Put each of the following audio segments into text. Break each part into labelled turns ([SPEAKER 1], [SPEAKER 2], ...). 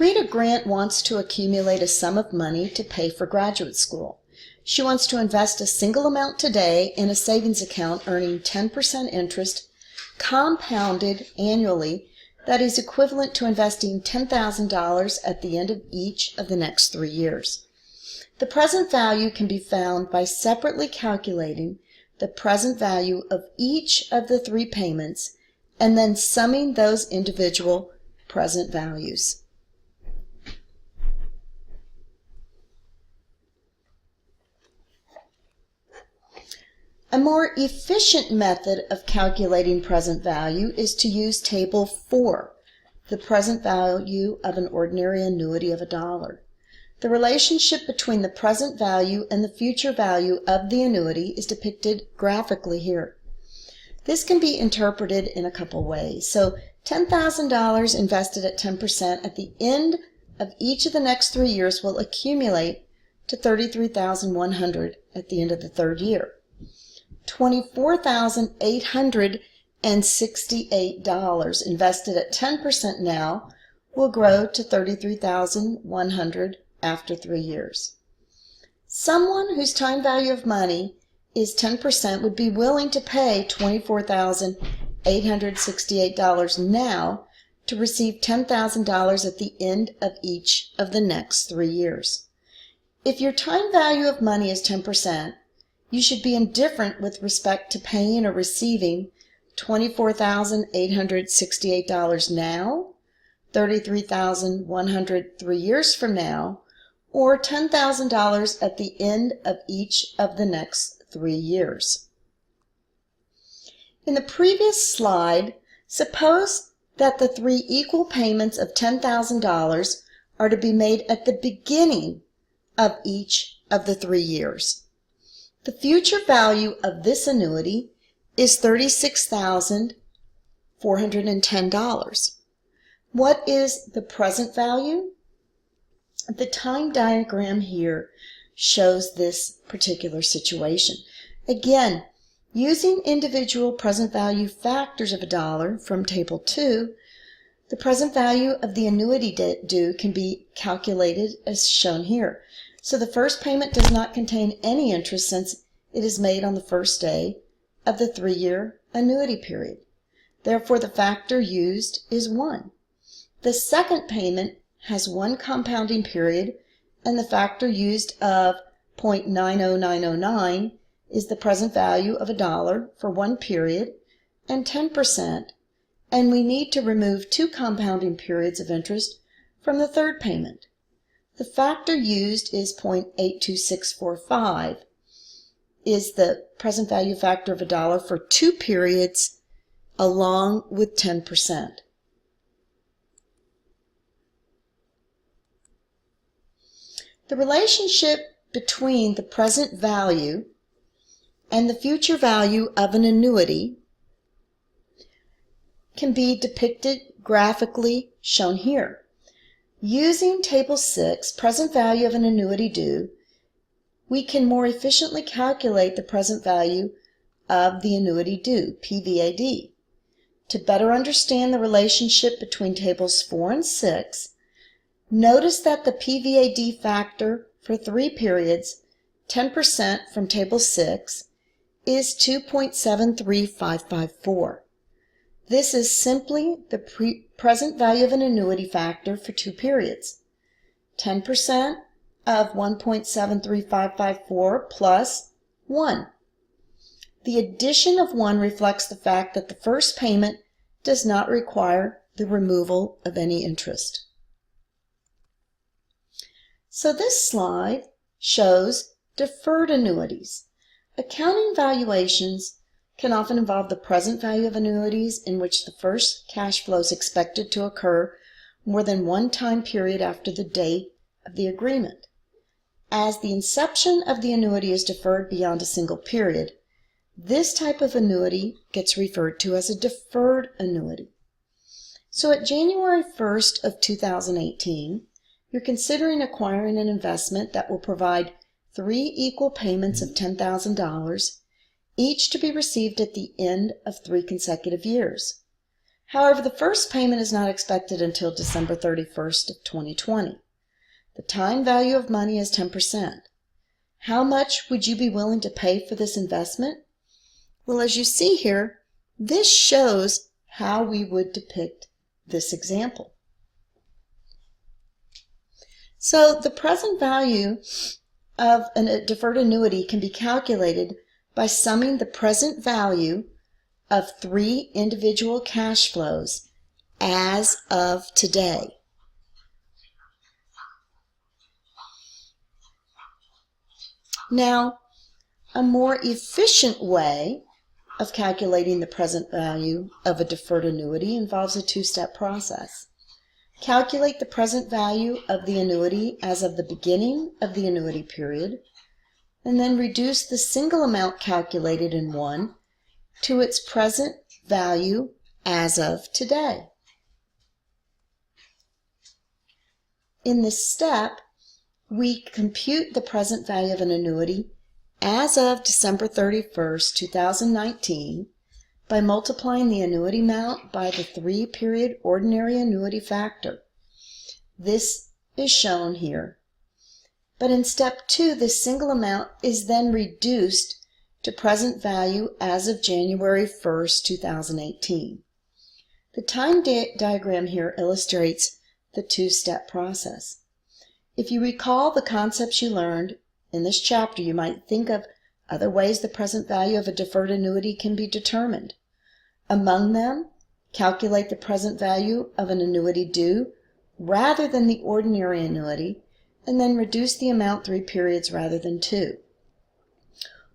[SPEAKER 1] Rita Grant wants to accumulate a sum of money to pay for graduate school. She wants to invest a single amount today in a savings account earning 10% interest compounded annually that is equivalent to investing $10,000 at the end of each of the next 3 years. The present value can be found by separately calculating the present value of each of the 3 payments and then summing those individual present values. A more efficient method of calculating present value is to use Table 4, the present value of an ordinary annuity of $1. The relationship between the present value and the future value of the annuity is depicted graphically here. This can be interpreted in a couple ways. So $10,000 invested at 10% at the end of each of the next 3 years will accumulate to $33,100 at the end of the 3rd year. $24,868 invested at 10% now will grow to $33,100 after 3 years. Someone whose time value of money is 10% would be willing to pay $24,868 now to receive $10,000 at the end of each of the next 3 years. If your time value of money is 10%, you should be indifferent with respect to paying or receiving $24,868 now, $33,100 3 years from now, or $10,000 at the end of each of the next 3 years. In the previous slide, suppose that the 3 equal payments of $10,000 are to be made at the beginning of each of the 3 years. The future value of this annuity is $36,410. What is the present value? The time diagram here shows this particular situation. Again, using individual present value factors of $1 from Table 2, the present value of the annuity due can be calculated as shown here. So the first payment does not contain any interest since it is made on the first day of the 3-year annuity period. Therefore, the factor used is 1. The second payment has 1 compounding period, and the factor used of 0.90909 is the present value of $1 for 1 period and 10%, and we need to remove 2 compounding periods of interest from the third payment. The factor used is 0.82645, is the present value factor of $1 for 2 periods along with 10%. The relationship between the present value and the future value of an annuity can be depicted graphically shown here. Using Table 6, present value of an annuity due, we can more efficiently calculate the present value of the annuity due, PVAD. To better understand the relationship between Tables 4 and 6, notice that the PVAD factor for 3 periods, 10% from Table 6, is 2.73554. This is simply the present value of an annuity factor for 2 periods. 10% of 1.73554 plus 1. The addition of 1 reflects the fact that the first payment does not require the removal of any interest. So this slide shows deferred annuities. Accounting valuations can often involve the present value of annuities in which the first cash flow is expected to occur more than 1 time period after the date of the agreement. As the inception of the annuity is deferred beyond a single period, this type of annuity gets referred to as a deferred annuity. So at January 1st of 2018, you're considering acquiring an investment that will provide 3 equal payments of $10,000, each to be received at the end of 3 consecutive years. However, the first payment is not expected until December 31st of 2020. The time value of money is 10%. How much would you be willing to pay for this investment? Well, as you see here, this shows how we would depict this example. So the present value of a deferred annuity can be calculated by summing the present value of 3 individual cash flows as of today. Now, a more efficient way of calculating the present value of a deferred annuity involves a 2-step process. Calculate the present value of the annuity as of the beginning of the annuity period, and then reduce the single amount calculated in one to its present value as of today. In this step, we compute the present value of an annuity as of December 31st, 2019 by multiplying the annuity amount by the 3-period ordinary annuity factor. This is shown here. But in step 2, this single amount is then reduced to present value as of January 1st, 2018. The time diagram here illustrates the 2-step process. If you recall the concepts you learned in this chapter, you might think of other ways the present value of a deferred annuity can be determined. Among them, calculate the present value of an annuity due rather than the ordinary annuity, and then reduce the amount 3 periods rather than 2.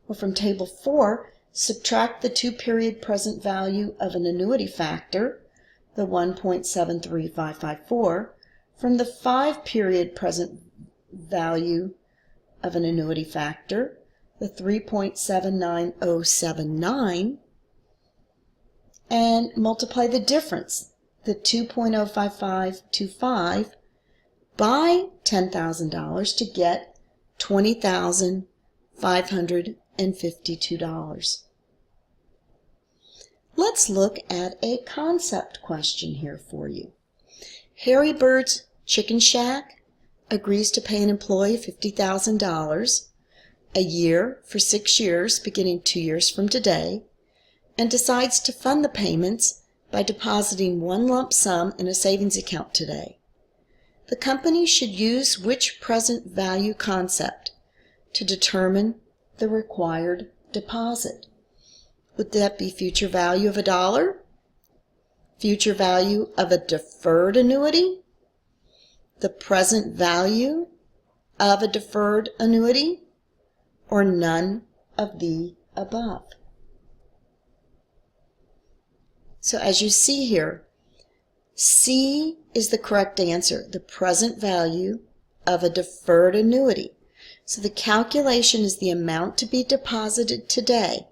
[SPEAKER 1] Or from Table 4, subtract the 2-period present value of an annuity factor, the 1.73554, from the 5-period present value of an annuity factor, the 3.79079, and multiply the difference, the 2.05525, by $10,000 to get $20,552. Let's look at a concept question here for you. Harry Bird's Chicken Shack agrees to pay an employee $50,000 a year for 6 years, beginning 2 years from today, and decides to fund the payments by depositing one lump sum in a savings account today. The company should use which present value concept to determine the required deposit? Would that be future value of $1? Future value of a deferred annuity? The present value of a deferred annuity? Or none of the above? So as you see here, C is the correct answer, the present value of a deferred annuity. So the calculation is the amount to be deposited today,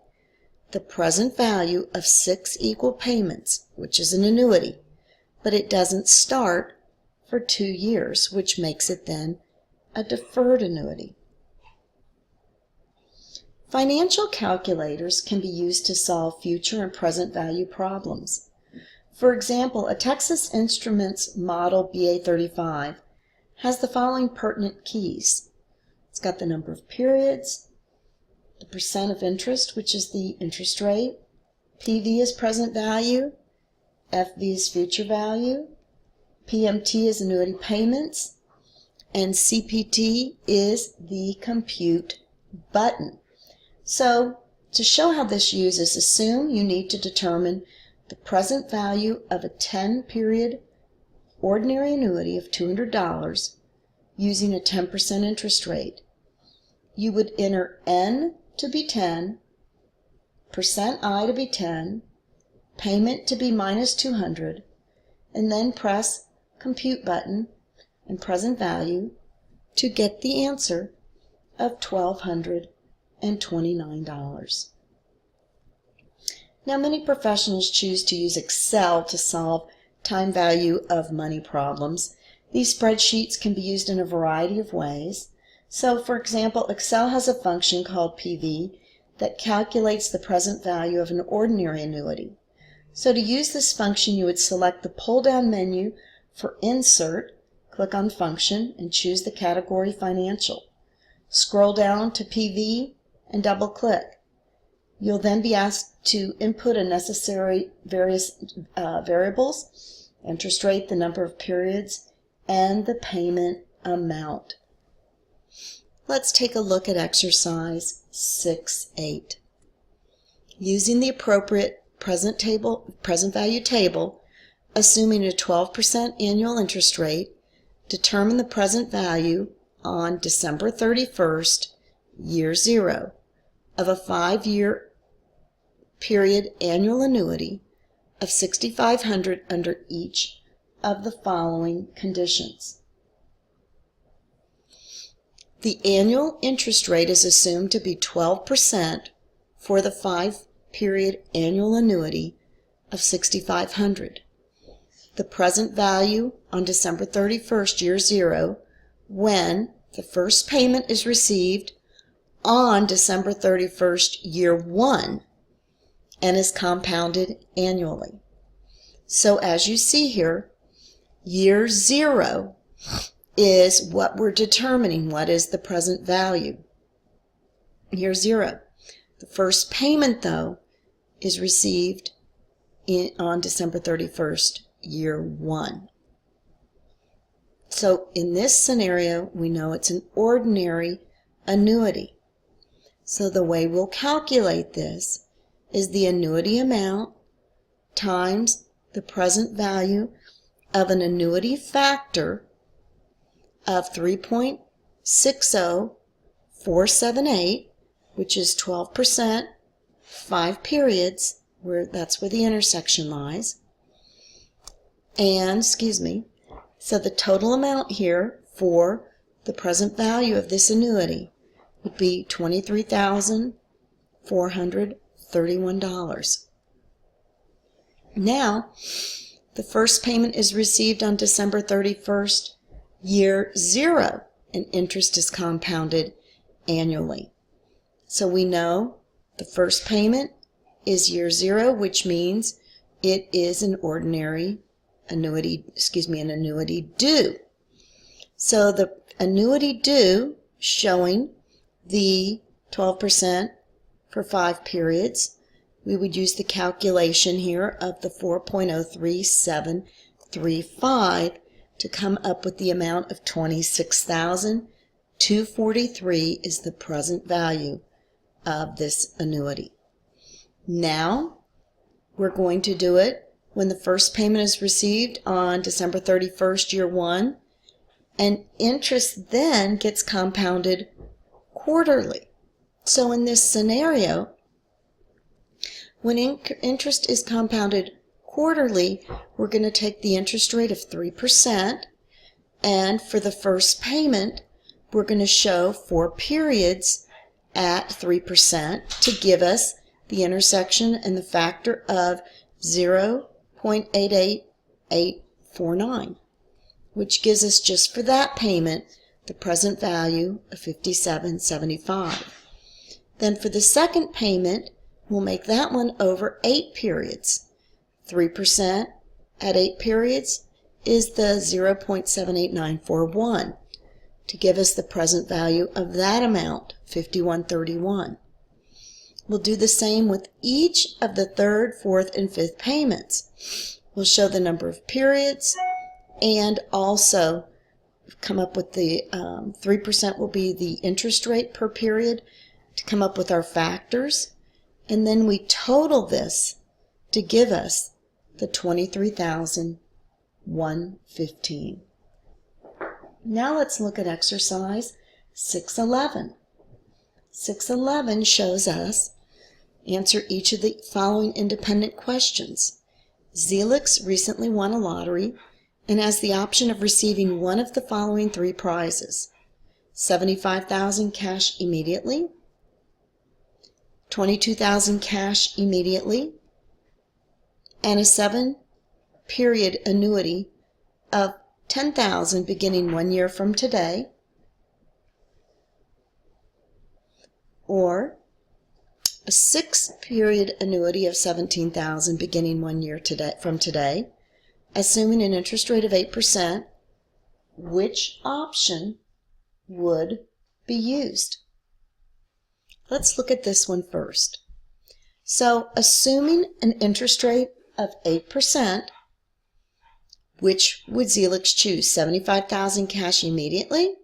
[SPEAKER 1] the present value of 6 equal payments, which is an annuity, but it doesn't start for 2 years, which makes it then a deferred annuity. Financial calculators can be used to solve future and present value problems. For example, a Texas Instruments Model BA35 has the following pertinent keys. It's got the number of periods, the percent of interest, which is the interest rate, PV is present value, FV is future value, PMT is annuity payments, and CPT is the compute button. So, to show how this uses, assume you need to determine the present value of a 10-period ordinary annuity of $200 using a 10% interest rate. You would enter N to be 10, percent I to be 10, payment to be minus 200, and then press compute button and present value to get the answer of $1,229. Now, many professionals choose to use Excel to solve time value of money problems. These spreadsheets can be used in a variety of ways. So, for example, Excel has a function called PV that calculates the present value of an ordinary annuity. So to use this function, you would select the pull-down menu for Insert, click on Function, and choose the category Financial. Scroll down to PV and double-click. You'll then be asked to input a necessary various variables, interest rate, the number of periods, and the payment amount. Let's take a look at exercise 6.8. Using the appropriate present value table, assuming a 12% annual interest rate, determine the present value on December 31st, year 0, of a 5-year period annual annuity of $6,500 under each of the following conditions. The annual interest rate is assumed to be 12% for the 5-period annual annuity of $6,500. The present value on December 31st, year 0, when the first payment is received on December 31st, year 1, and is compounded annually. So as you see here, year 0 is what we're determining. What is the present value? Year 0. The first payment, though, is received on December 31st, year 1. So in this scenario, we know it's an ordinary annuity. So the way we'll calculate this is the annuity amount times the present value of an annuity factor of 3.60478, which is 12%, 5 periods, that's where the intersection lies. And, so the total amount here for the present value of this annuity would be $23,431. Now, the first payment is received on December 31st, year 0, and interest is compounded annually. So we know the first payment is year 0, which means it is an ordinary annuity, an annuity due. So the annuity due, showing the 12% for 5 periods, we would use the calculation here of the 4.03735 to come up with the amount of $26,243 is the present value of this annuity. Now we're going to do it when the first payment is received on December 31st, year 1, and interest then gets compounded quarterly. So in this scenario, when interest is compounded quarterly, we're going to take the interest rate of 3%, and for the first payment, we're going to show 4 periods at 3% to give us the intersection and the factor of 0.88849, which gives us, just for that payment, the present value of $57.75. Then for the second payment, we'll make that one over 8 periods. 3% at 8 periods is the 0.78941 to give us the present value of that amount, $51.31. We'll do the same with each of the 3rd, 4th, and 5th payments. We'll show the number of periods and also come up with the 3% will be the interest rate per period to come up with our factors. And then we total this to give us the $23,115. Now let's look at exercise 6.11. 6.11 shows us answer each of the following independent questions. Zelix recently won a lottery and has the option of receiving one of the following 3 prizes: $75,000 cash immediately, $22,000 cash immediately, and a 7-period annuity of $10,000 beginning 1 year from today, or a 6-period annuity of $17,000 beginning 1 year from today, assuming an interest rate of 8%, which option would be used? Let's look at this one first. So, assuming an interest rate of 8%, which would Zelix choose? $75,000 cash immediately,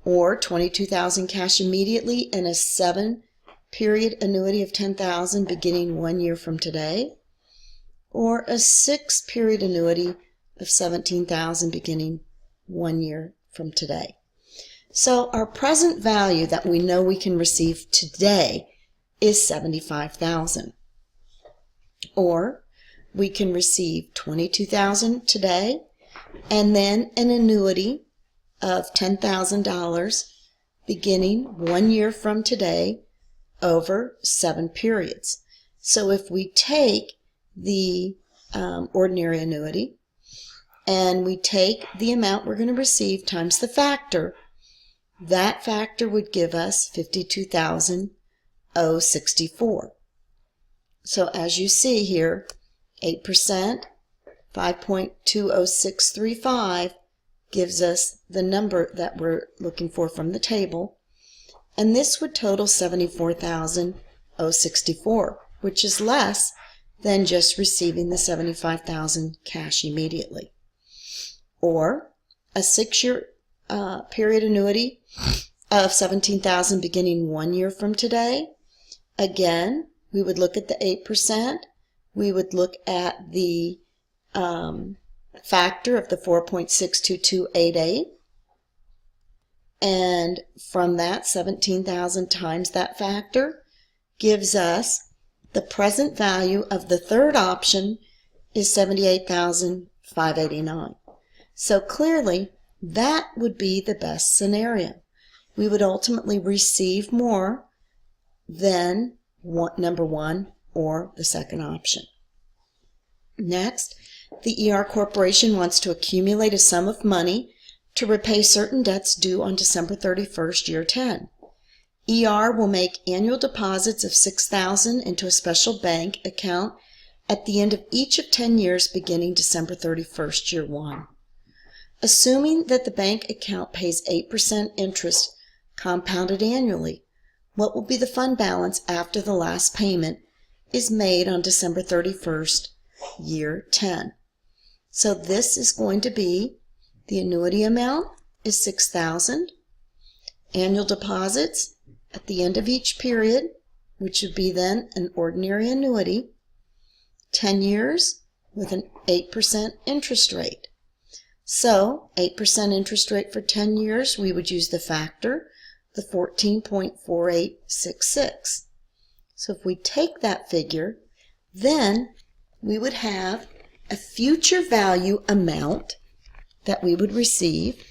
[SPEAKER 1] or $22,000 cash immediately and a 7-period annuity of $10,000 beginning 1 year from today, or a 6-period annuity of $17,000 beginning 1 year from today. So our present value that we know we can receive today is $75,000. Or we can receive $22,000 today and then an annuity of $10,000 beginning 1 year from today over 7 periods. So if we take the ordinary annuity and we take the amount we're going to receive times the factor, that factor would give us $52,064. So as you see here, 8%, 5.20635 gives us the number that we're looking for from the table, and this would total $74,064, which is less than just receiving the $75,000 cash immediately. Or a 6-year period annuity of $17,000 beginning 1 year from today. Again, we would look at the 8%. We would look at the factor of the 4.62288. And from that, 17,000 times that factor gives us the present value of the third option is $78,589. So clearly, that would be the best scenario. We would ultimately receive more than number 1 or the second option. Next, the ER Corporation wants to accumulate a sum of money to repay certain debts due on December 31st, year 10. ER will make annual deposits of $6,000 into a special bank account at the end of each of 10 years beginning December 31st, year 1. Assuming that the bank account pays 8% interest compounded annually, what will be the fund balance after the last payment is made on December 31st, year 10? So this is going to be the annuity amount is $6,000. Annual deposits at the end of each period, which would be then an ordinary annuity, 10 years with an 8% interest rate. So 8% interest rate for 10 years, we would use the factor, the 14.4866. So if we take that figure, then we would have a future value amount that we would receive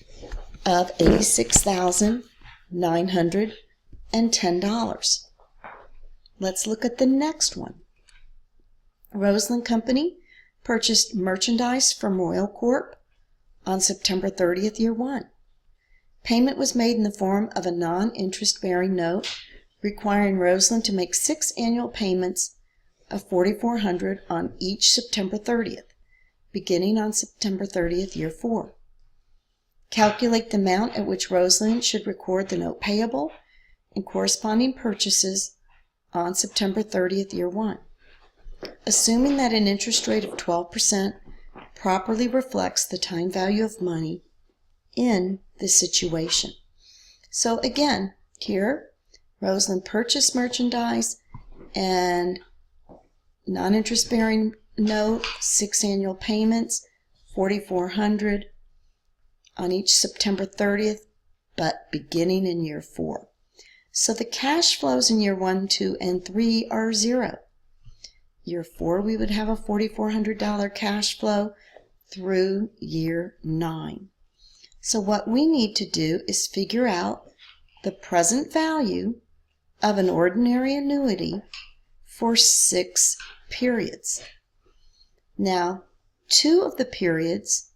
[SPEAKER 1] of $86,910. Let's look at the next one. Roseland Company purchased merchandise from Royal Corp on September 30th, year 1. Payment was made in the form of a non-interest-bearing note requiring Roseland to make 6 annual payments of $4,400 on each September 30th, beginning on September 30th, year 4. Calculate the amount at which Roseland should record the note payable and corresponding purchases on September 30th, year 1. Assuming that an interest rate of 12% properly reflects the time value of money in this situation. So again, here, Roseland purchased merchandise and non-interest-bearing note, 6 annual payments, $4,400 on each September 30th, but beginning in year 4. So the cash flows in year 1, 2, and 3 are 0. Year 4, we would have a $4,400 cash flow through year 9. So what we need to do is figure out the present value of an ordinary annuity for 6 periods. Now, 2 of the periods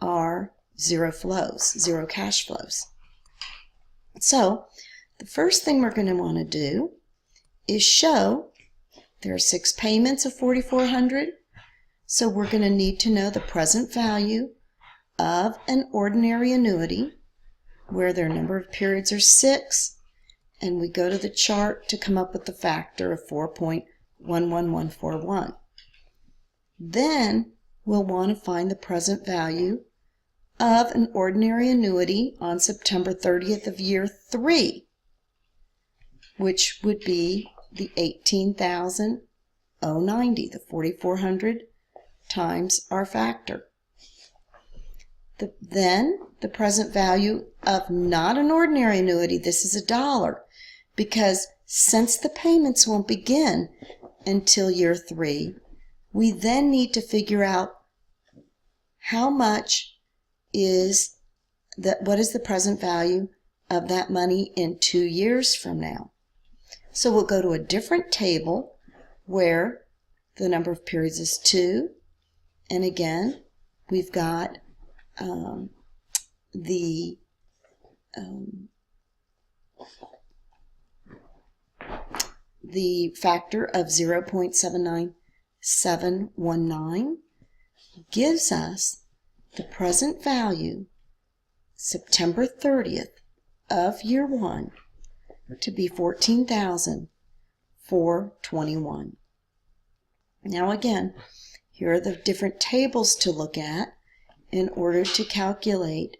[SPEAKER 1] are 0 flows, 0 cash flows. So, the first thing we're going to want to do is show there are 6 payments of $4,400. So we're going to need to know the present value of an ordinary annuity where their number of periods are 6, and we go to the chart to come up with the factor of 4.11141. Then we'll want to find the present value of an ordinary annuity on September 30th of year 3, which would be the $18,090, the $4,400 times our factor. Then the present value of not an ordinary annuity, this is $1, because since the payments won't begin until year 3, we then need to figure out how much is what is the present value of that money in 2 years from now. So we'll go to a different table where the number of periods is 2, and again we've got the factor of 0.79719 gives us the present value September 30th of year 1 to be $14,421. Now again, here are the different tables to look at in order to calculate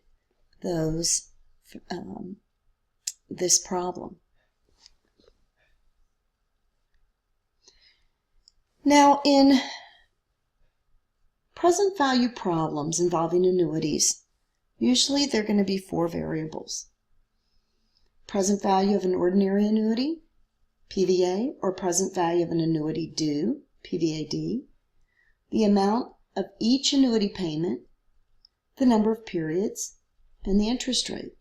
[SPEAKER 1] those this problem. Now, in present value problems involving annuities, usually they're going to be 4 variables. Present value of an ordinary annuity, PVA, or present value of an annuity due, PVAD, the amount of each annuity payment, the number of periods, and the interest rate.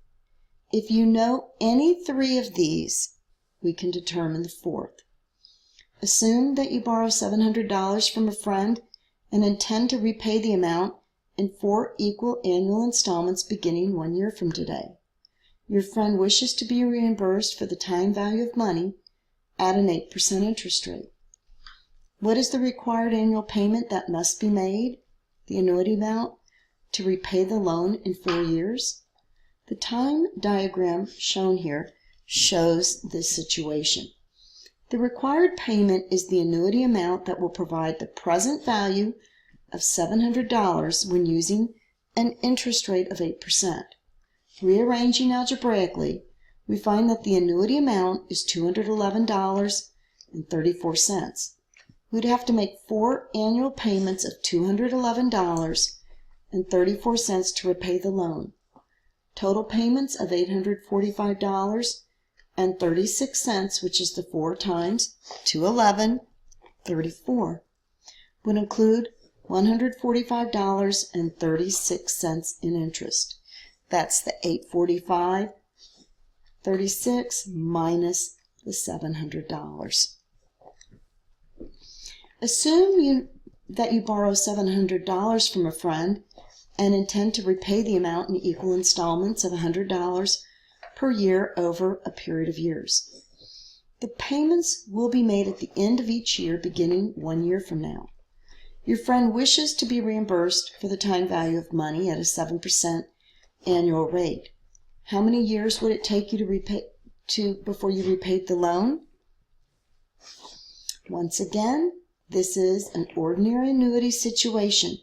[SPEAKER 1] If you know any 3 of these, we can determine the 4th. Assume that you borrow $700 from a friend and intend to repay the amount in 4 equal annual installments beginning 1 year from today. Your friend wishes to be reimbursed for the time value of money at an 8% interest rate. What is the required annual payment that must be made, the annuity amount, to repay the loan in 4 years? The time diagram shown here shows this situation. The required payment is the annuity amount that will provide the present value of $700 when using an interest rate of 8%. Rearranging algebraically, we find that the annuity amount is $211.34. We'd have to make 4 annual payments of $211.34 to repay the loan. Total payments of $845.36, which is the 4 times $211.34, would include $145.36 in interest. That's the $845.36 minus the $700. Assume that you borrow $700 from a friend and intend to repay the amount in equal installments of $100 per year over a period of years. The payments will be made at the end of each year beginning 1 year from now. Your friend wishes to be reimbursed for the time value of money at a 7% annual rate. How many years would it take you to repay before you repaid the loan? Once again, this is an ordinary annuity situation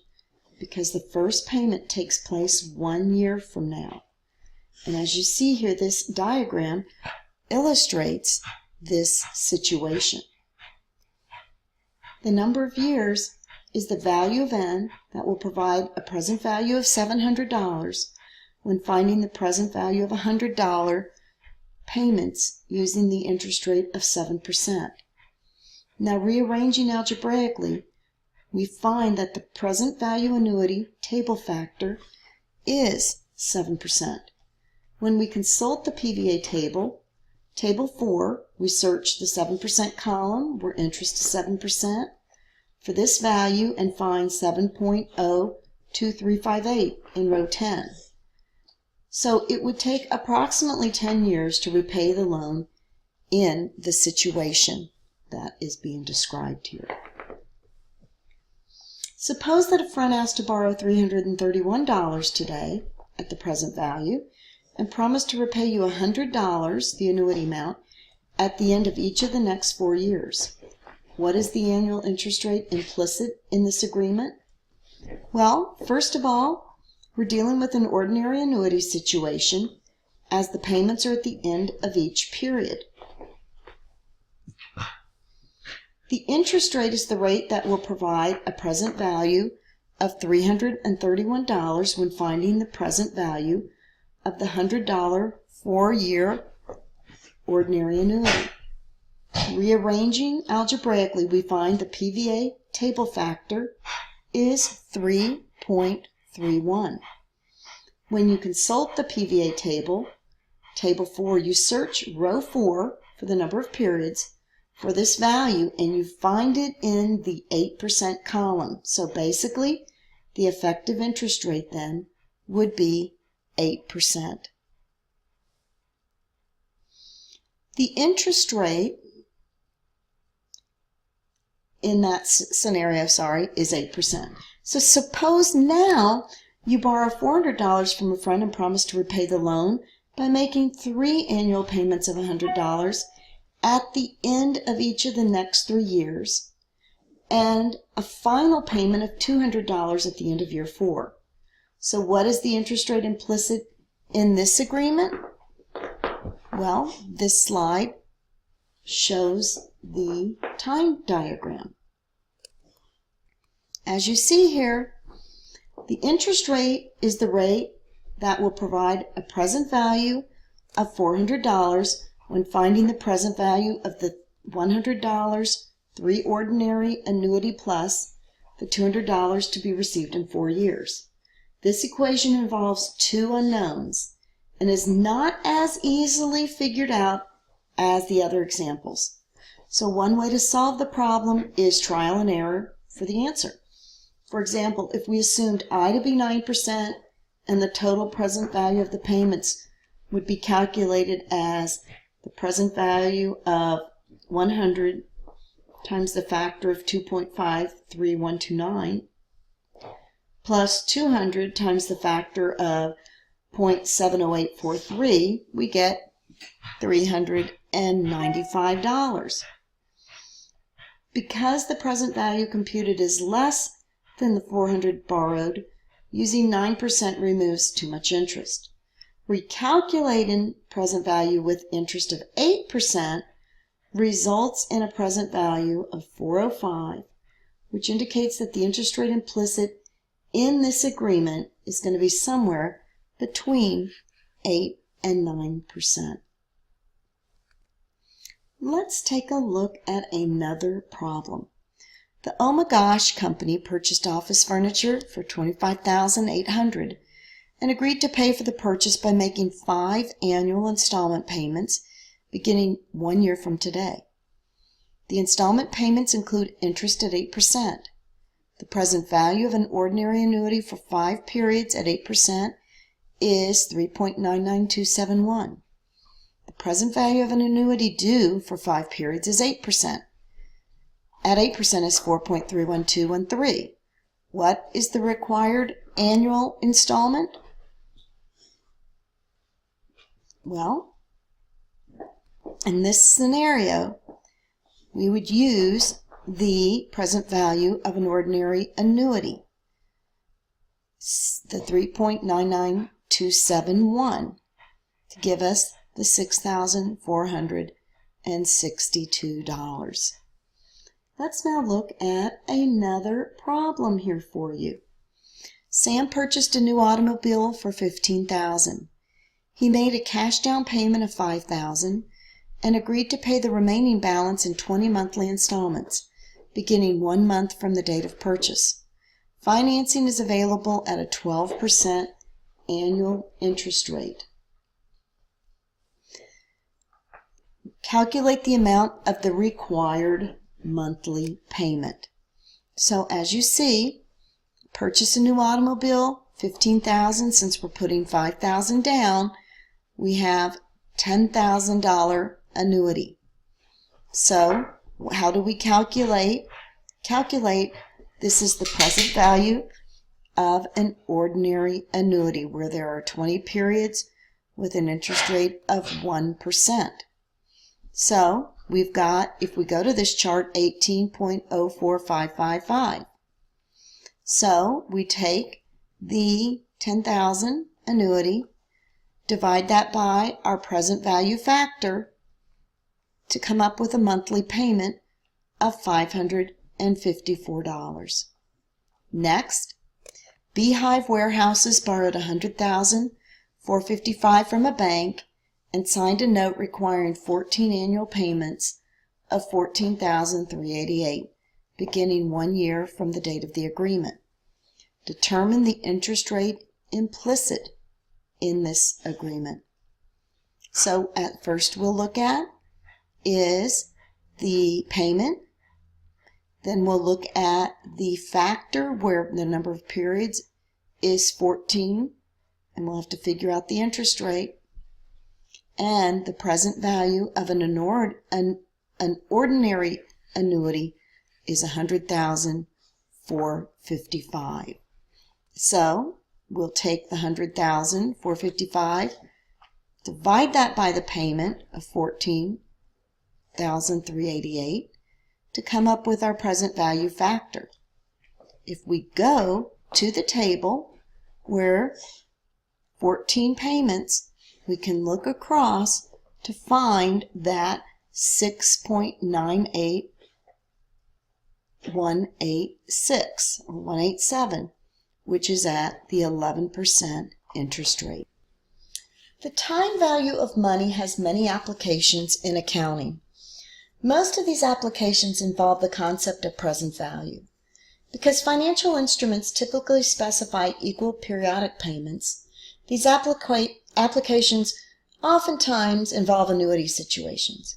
[SPEAKER 1] because the first payment takes place 1 year from now. And as you see here, this diagram illustrates this situation. The number of years is the value of n that will provide a present value of $700 when finding the present value of $100 payments using the interest rate of 7%. Now, rearranging algebraically, we find that the present value annuity table factor is 7%. When we consult the PVA table, Table 4, we search the 7% column where interest is 7% for this value and find 7.02358 in row 10. So it would take approximately 10 years to repay the loan in the situation that is being described here. Suppose that a friend asks to borrow $331 today at the present value and promised to repay you $100, the annuity amount, at the end of each of the next 4 years. What is the annual interest rate implicit in this agreement? Well, first of all, we're dealing with an ordinary annuity situation as the payments are at the end of each period. The interest rate is the rate that will provide a present value of $331 when finding the present value of the $100 4-year ordinary annuity. Rearranging algebraically, we find the PVA table factor is 3.31. When you consult the PVA table, Table 4, you search row 4 for the number of periods for this value, and you find it in the 8% column. So basically, the effective interest rate then would be 8%. The interest rate in that scenario, is 8%. So suppose now you borrow $400 from a friend and promise to repay the loan by making 3 annual payments of $100 at the end of each of the next 3 years, and a final payment of $200 at the end of year 4. So what is the interest rate implicit in this agreement? Well, this slide shows the time diagram. As you see here, the interest rate is the rate that will provide a present value of $400 when finding the present value of the $100 3 ordinary annuity plus the $200 to be received in 4 years. This equation involves 2 unknowns and is not as easily figured out as the other examples. So one way to solve the problem is trial and error for the answer. For example, if we assumed I to be 9% and the total present value of the payments would be calculated as the present value of 100 times the factor of 2.53129 plus 200 times the factor of 0.70843, we get $395. Because the present value computed is less than the $400 borrowed, using 9% removes too much interest. Recalculating present value with interest of 8% results in a present value of $405, which indicates that the interest rate implicit in this agreement is going to be somewhere between 8 and 9%. Let's take a look at another problem. The Oh My Gosh company purchased office furniture for $25,800 and agreed to pay for the purchase by making 5 annual installment payments beginning 1 year from today. The installment payments include interest at 8%. The present value of an ordinary annuity for 5 periods at 8% is 3.99271. The present value of an annuity due for 5 periods is 8%. At 8% is 4.31213. What is the required annual installment? Well, in this scenario, we would use the present value of an ordinary annuity, the 3.99271, to give us the $6,462. Let's now look at another problem here for you. Sam purchased a new automobile for $15,000. He made a cash down payment of $5,000 and agreed to pay the remaining balance in 20 monthly installments, beginning 1 month from the date of purchase. Financing is available at a 12% annual interest rate. Calculate the amount of the required monthly payment. So as you see, purchase a new automobile, $15,000. Since we're putting $5,000 down, we have $10,000 annuity. So How do we calculate? This is the present value of an ordinary annuity where there are 20 periods with an interest rate of 1%. So we've got, if we go to this chart, 18.04555. So we take the 10,000 annuity, divide that by our present value factor to come up with a monthly payment of $554. Next, Beehive Warehouses borrowed $100,455 from a bank and signed a note requiring 14 annual payments of $14,388, beginning 1 year from the date of the agreement. Determine the interest rate implicit in this agreement. So at first we'll look at is the payment. Then we'll look at the factor where the number of periods is 14, and we'll have to figure out the interest rate. And the present value of an ordinary annuity is $100,455. So we'll take the $100,455, divide that by the payment of $14,388 to come up with our present value factor. If we go to the table where 14 payments, we can look across to find that 6.98186 or 187, which is at the 11% interest rate. The time value of money has many applications in accounting. Most of these applications involve the concept of present value. Because financial instruments typically specify equal periodic payments, these applications oftentimes involve annuity situations.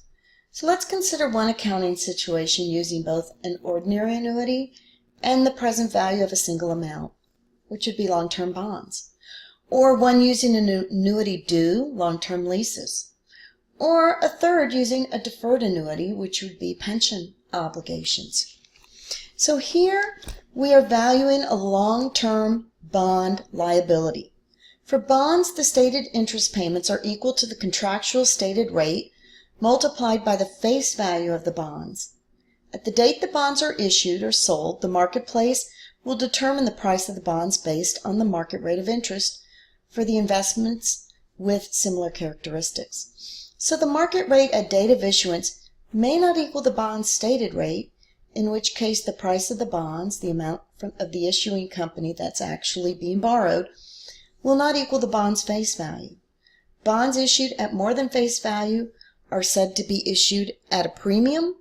[SPEAKER 1] So let's consider one accounting situation using both an ordinary annuity and the present value of a single amount, which would be long-term bonds, or one using an annuity due, long-term leases, or a third using a deferred annuity, which would be pension obligations. So here we are valuing a long-term bond liability. For bonds, the stated interest payments are equal to the contractual stated rate multiplied by the face value of the bonds. At the date the bonds are issued or sold, the marketplace will determine the price of the bonds based on the market rate of interest for the investments with similar characteristics. So the market rate at date of issuance may not equal the bond's stated rate, in which case the price of the bonds, the amount of the issuing company that's actually being borrowed, will not equal the bond's face value. Bonds issued at more than face value are said to be issued at a premium,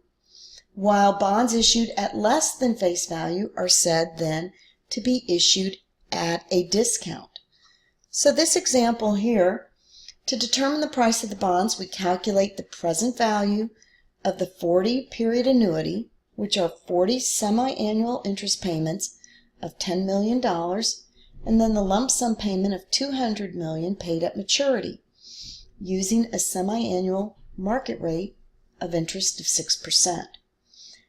[SPEAKER 1] while bonds issued at less than face value are said then to be issued at a discount. So this example here, to determine the price of the bonds, we calculate the present value of the 40-period annuity, which are 40 semi-annual interest payments of $10 million, and then the lump sum payment of $200 million paid at maturity, using a semi-annual market rate of interest of 6%.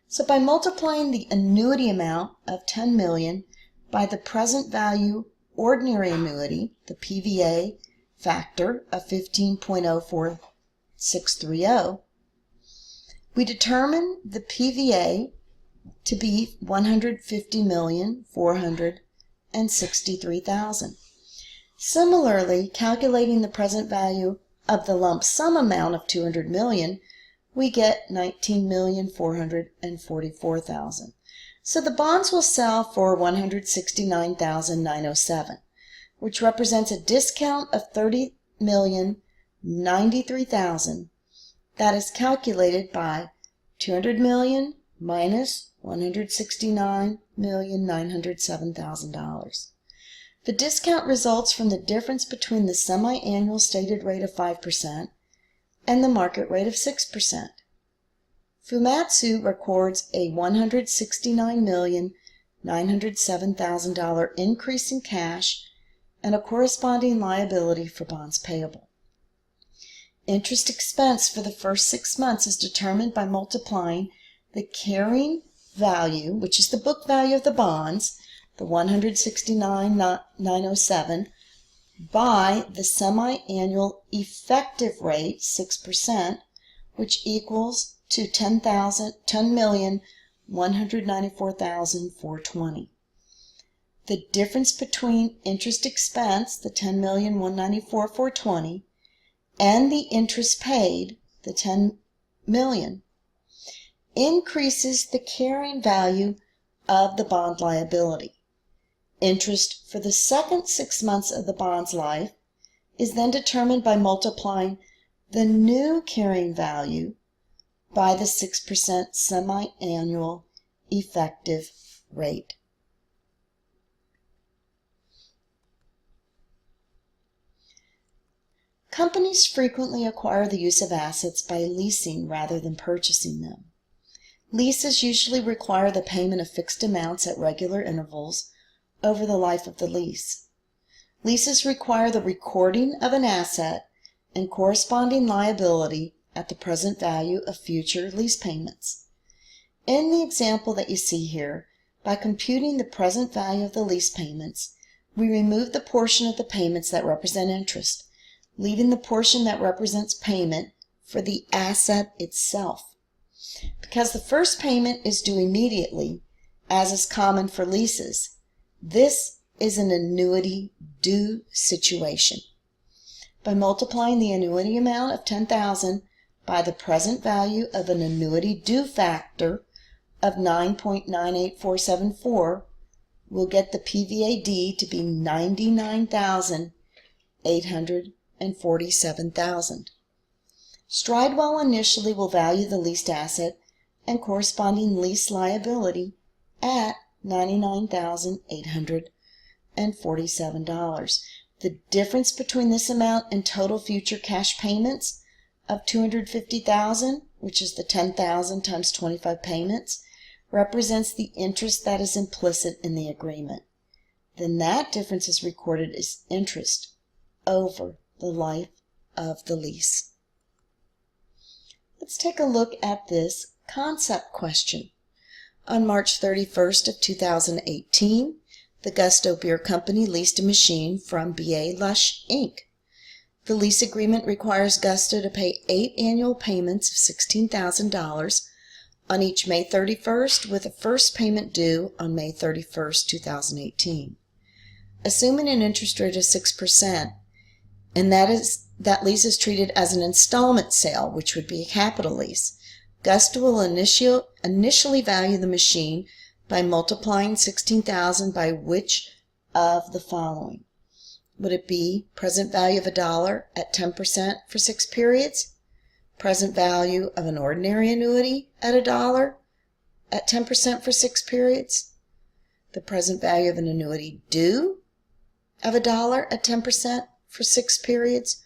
[SPEAKER 1] So by multiplying the annuity amount of $10 million by the present value ordinary annuity, the PVA factor of 15.04630, we determine the PVA to be $150,463,000. Similarly, calculating the present value of the lump sum amount of $200 million, we get $19,444,000. So the bonds will sell for $169,907, which represents a discount of $30,093,000. That is calculated by $200 million minus $169,907,000. The discount results from the difference between the semi-annual stated rate of 5% and the market rate of 6%. Fumatsu records a $169,907,000 increase in cash and a corresponding liability for bonds payable. Interest expense for the first 6 months is determined by multiplying the carrying value, which is the book value of the bonds, the $169,907, by the semi-annual effective rate, 6%, which equals to $10,194,420. The difference between interest expense, the $10,194,420, and the interest paid, the $10 million, increases the carrying value of the bond liability. Interest for the second 6 months of the bond's life is then determined by multiplying the new carrying value by the 6% semi-annual effective rate. Companies frequently acquire the use of assets by leasing rather than purchasing them. Leases usually require the payment of fixed amounts at regular intervals over the life of the lease. Leases require the recording of an asset and corresponding liability at the present value of future lease payments. In the example that you see here, by computing the present value of the lease payments, we remove the portion of the payments that represent interest, leaving the portion that represents payment for the asset itself. Because the first payment is due immediately, as is common for leases, this is an annuity due situation. By multiplying the annuity amount of $10,000 by the present value of an annuity due factor of 9.98474, we'll get the PVAD to be $99,847,000. Stridewell initially will value the leased asset and corresponding lease liability at $99,847. The difference between this amount and total future cash payments of $250,000, which is the $10,000 times 25 payments, represents the interest that is implicit in the agreement. Then that difference is recorded as interest over the life of the lease. Let's take a look at this concept question. On March 31st of 2018, the Gusto Beer Company leased a machine from B.A. Lush, Inc. The lease agreement requires Gusto to pay 8 annual payments of $16,000 on each May 31st, with a first payment due on May 31st, 2018. Assuming an interest rate of 6%, and that lease is treated as an installment sale, which would be a capital lease, Gusto will initially value the machine by multiplying $16,000 by which of the following? Would it be present value of $1 at 10% for 6 periods? Present value of an ordinary annuity at $1 at 10% for 6 periods? The present value of an annuity due of $1 at 10% for 6 periods?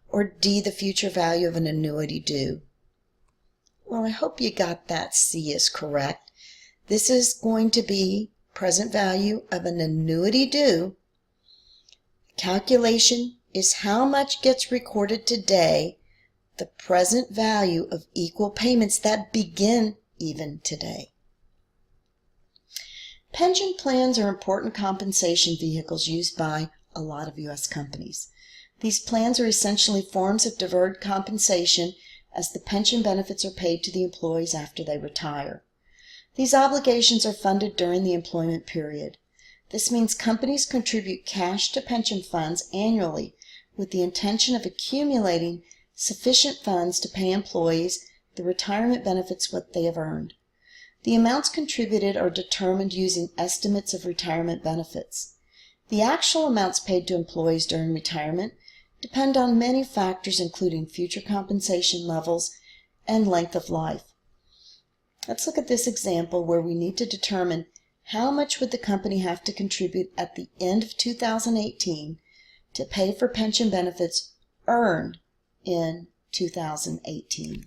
[SPEAKER 1] Or D, the future value of an annuity due? Well, I hope you got that C is correct. This is going to be present value of an annuity due. Calculation is how much gets recorded today, the present value of equal payments that begin even today. Pension plans are important compensation vehicles used by a lot of U.S. companies. These plans are essentially forms of deferred compensation, as the pension benefits are paid to the employees after they retire. These obligations are funded during the employment period. This means companies contribute cash to pension funds annually with the intention of accumulating sufficient funds to pay employees the retirement benefits what they have earned. The amounts contributed are determined using estimates of retirement benefits. The actual amounts paid to employees during retirement depend on many factors, including future compensation levels and length of life. Let's look at this example where we need to determine how much would the company have to contribute at the end of 2018 to pay for pension benefits earned in 2018.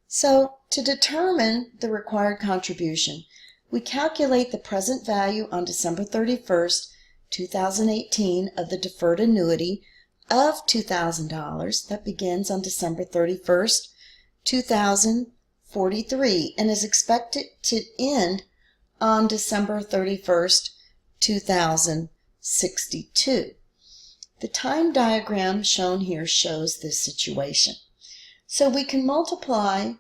[SPEAKER 1] So, to determine the required contribution, we calculate the present value on December 31st, 2018 of the deferred annuity of $2,000 that begins on December 31st, 2043 and is expected to end on December 31st, 2062. The time diagram shown here shows this situation. So we can multiply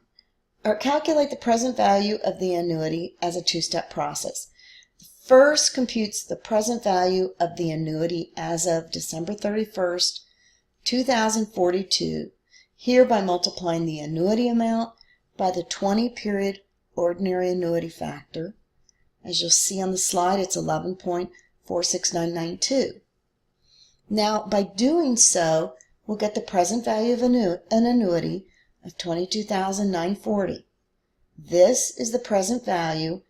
[SPEAKER 1] or calculate the present value of the annuity as a two-step process. First computes the present value of the annuity as of December 31st, 2042, here by multiplying the annuity amount by the 20-period ordinary annuity factor. As you'll see on the slide, it's 11.46992. Now, by doing so, we'll get the present value of an annuity of $22,940. This is the present value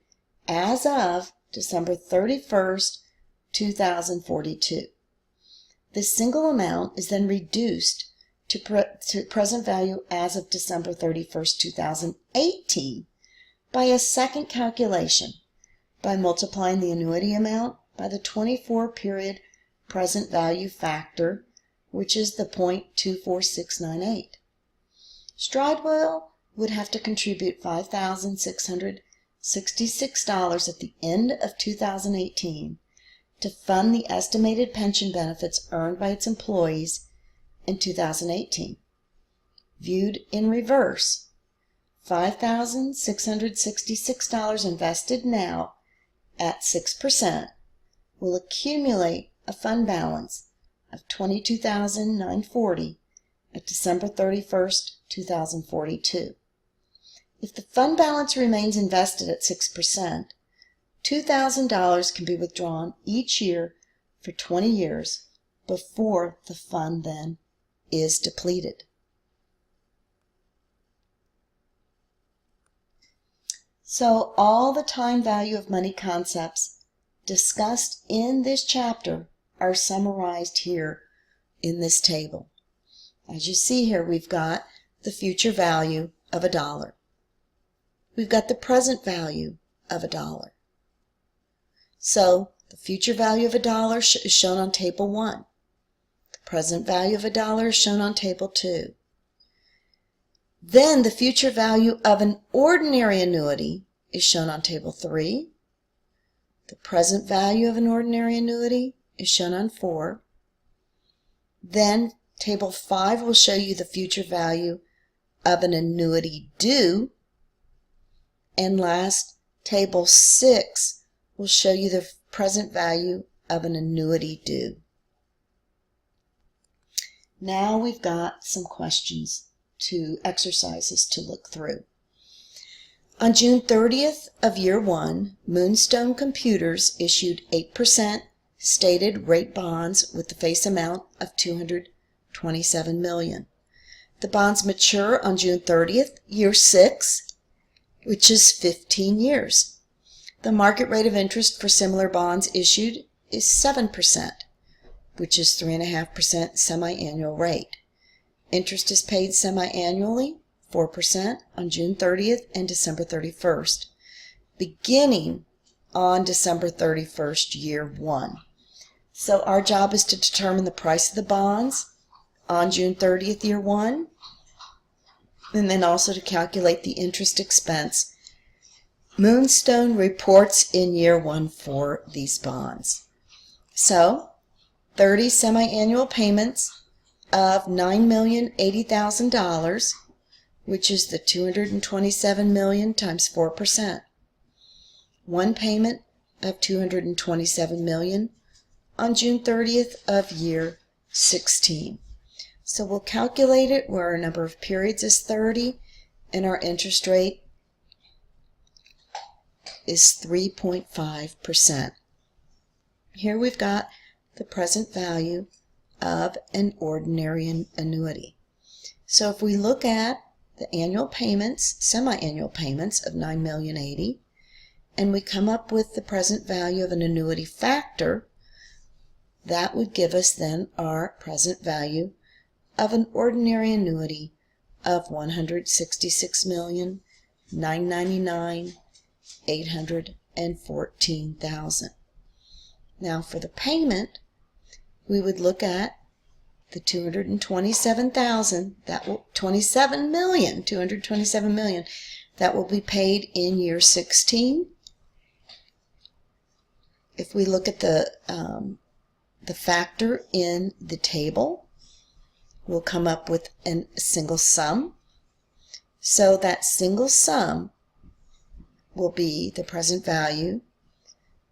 [SPEAKER 1] as of December 31st, 2042. This single amount is then reduced to present value as of December 31st, 2018 by a second calculation by multiplying the annuity amount by the 24-period present value factor, which is the 0.24698. Stridewell would have to contribute $5,666 at the end of 2018 to fund the estimated pension benefits earned by its employees in 2018. Viewed in reverse, $5,666 invested now at 6% will accumulate a fund balance of $22,940 at December 31st, 2042. If the fund balance remains invested at 6%, $2,000 can be withdrawn each year for 20 years before the fund then is depleted. So all the time value of money concepts discussed in this chapter are summarized here in this table. As you see here, we've got the future value of $1. We've got the present value of $1. So the future value of $1 is shown on table 1. The present value of $1 is shown on table 2. Then the future value of an ordinary annuity is shown on table 3. The present value of an ordinary annuity is shown on 4. Then table 5 will show you the future value of an annuity due. And last, table 6 will show you the present value of an annuity due. Now we've got some exercises to look through. On June 30th of year 1, Moonstone Computers issued 8% stated rate bonds with the face amount of $227 million. The bonds mature on June 30th, year 6, which is 15 years. The market rate of interest for similar bonds issued is 7%, which is 3.5% semi-annual rate. Interest is paid semi-annually, 4% on June 30th and December 31st, beginning on December 31st, year 1. So our job is to determine the price of the bonds on June 30th, year 1, and then also to calculate the interest expense Moonstone reports in year 1 for these bonds. So 30 semi-annual payments of $9,080,000, which is the $227 million times 4%. One payment of $227 million on June 30th of year 16. So we'll calculate it where our number of periods is 30 and our interest rate is 3.5%. Here we've got the present value of an ordinary annuity. So if we look at the annual payments, semi-annual payments of $9,080,000, and we come up with the present value of an annuity factor, that would give us then our present value of an ordinary annuity of $166,999,814,000. Now for the payment, we would look at the 227,000, that will 227 million that will be paid in year 16. If we look at the factor in the table, we'll come up with a single sum. So that single sum will be, the present value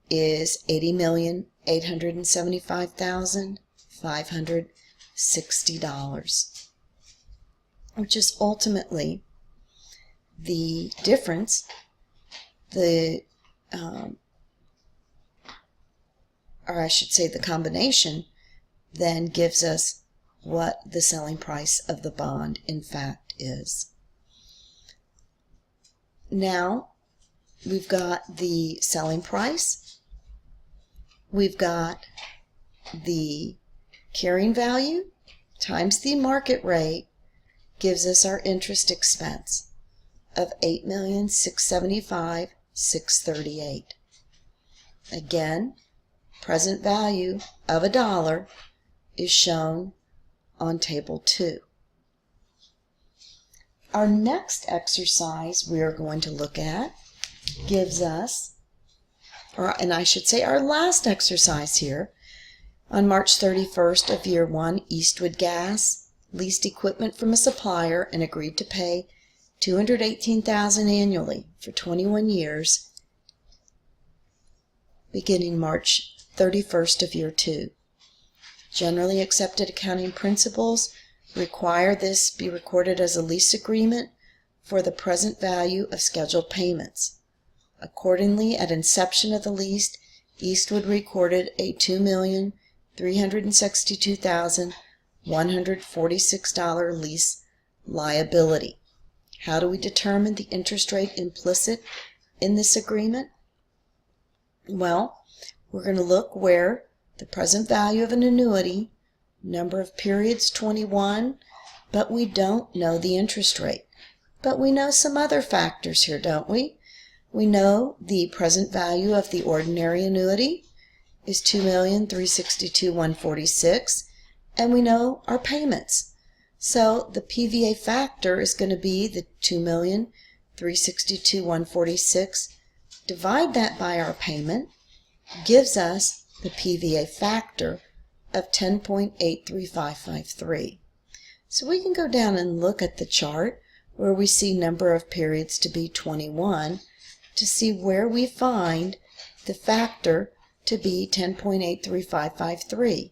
[SPEAKER 1] is $80,875,560, which is ultimately the difference, or I should say the combination, then gives us what the selling price of the bond in fact is. Now we've got the selling price, we've got the carrying value times the market rate gives us our interest expense of $8,675,638. Again, present value of $1 is shown on table 2. Our next exercise we are going to look at gives us, and I should say our last exercise here, on March 31st of year 1, Eastwood Gas leased equipment from a supplier and agreed to pay $218,000 annually for 21 years beginning March 31st of year 2. Generally accepted accounting principles require this be recorded as a lease agreement for the present value of scheduled payments. Accordingly, at inception of the lease, Eastwood recorded a $2,362,146 lease liability. How do we determine the interest rate implicit in this agreement? Well, we're going to look where the present value of an annuity, number of periods 21, but we don't know the interest rate. But we know some other factors here, don't we? We know the present value of the ordinary annuity is $2,362,146, and we know our payments. So the PVA factor is going to be the $2,362,146. Divide that by our payment, gives us the PVA factor of 10.83553. So we can go down and look at the chart where we see number of periods to be 21 to see where we find the factor to be 10.83553.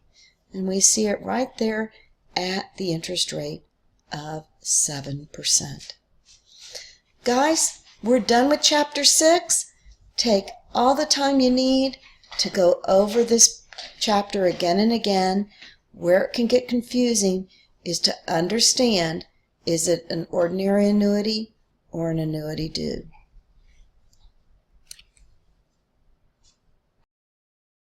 [SPEAKER 1] And we see it right there at the interest rate of 7%. Guys, we're done with chapter 6. Take all the time you need to go over this chapter again and again. Where it can get confusing is to understand, is it an ordinary annuity or an annuity due?